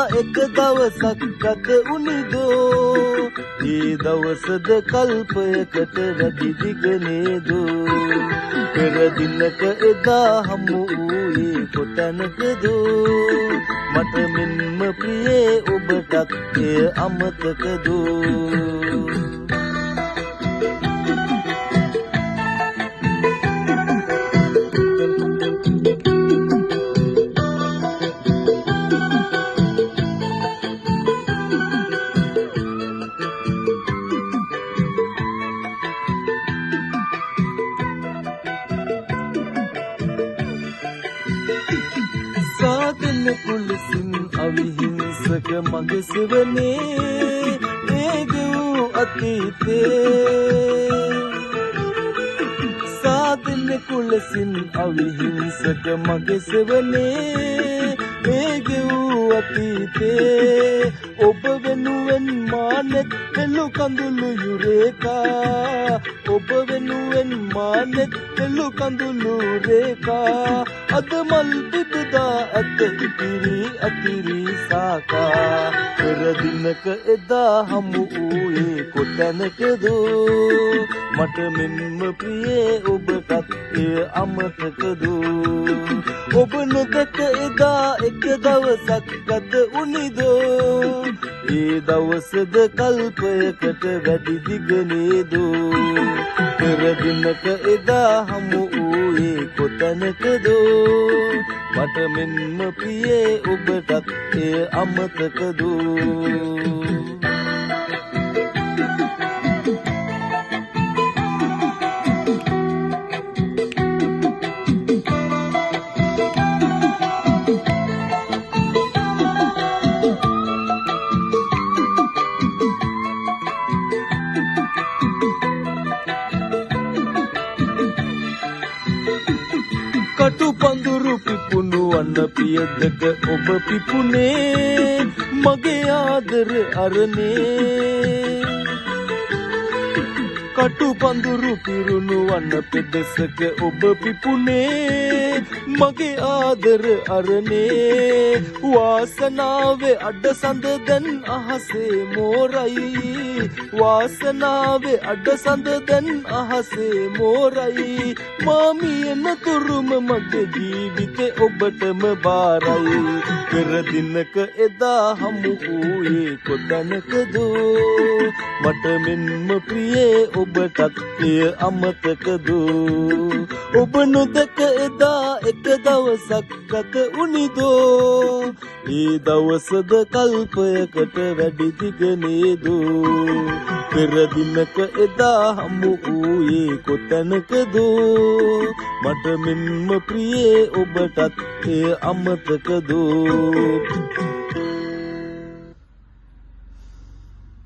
එක දවසක් ගත උනිදෝ ඒ දවසද කල්පයකට වැඩි දිග නේදෝ පෙර දිනක එදා හමු වූයේ කොතැනකදෝ මට මෙන්ම ප්‍රියේ ඔබටත් එය අමතකදෝ කුලසින් අවිහිංසක මගේ සෙවනේ ඒගෝ අතීතේ සාදන කුලසින් අවිහිංසක මගේ සෙවනේ ඒගෝ අතීතේ ඔබ වෙනුවෙන් මානෙත් පෙළු කඳුළු යුරේකා ඔබ වෙනුවෙන් මානෙත් පෙළු කඳුළු රේකා අද මල් පිපුදා ඇත ඉතිරි අතිරි සාකා පෙර දිනක එදා හමු වූයේ කොතැනකදෝ මට මෙන්ම ප්‍රියේ ඔබටත් එය අමතකදෝ ඔබ නොදැක එදා එක දවසක් ගත උනිදෝ ඒ දවසද කල්පයකට වැඩි දිග නේදෝ පෙර දිනක එදා හමු වූයේ කොතැනකදෝ මට මෙන්ම ප්‍රියේ ඔබටත් එය අමතකදෝ කටු පඳුරු පිපුණු අන්න පියදක ඔබ පිපුනේ මගේ ආදර අරනේ කටු පඳුරු පිරුණු අන්න පෙදෙසක ඔබ පිපුනේ මගේ ආදර අරනේ වාසනාවේ අඩසඳ දැන් අහසේ මෝරයි වාසනාවේ අඩසඳ දැන් අහසේ මෝරයි මාමියන තුරුම මගේ ජීවිතේ ඔබටම බාරයි පෙර දිනක එදා හමු වූයේ කොතැනකදෝ මට මෙන්ම ප්‍රියේ ඔබටත් එය අමතකදෝ ඔබ නොදැක එදා එක දවසක් ගත උනිදෝ ඒ දවසද කල්පයකට වැඩි දිග නේදෝ පෙර දිනක එදා හමු වූයේ කොතැනකදෝ මට මෙන්ම ප්‍රියේ ඔබටත් එය අමතකදෝ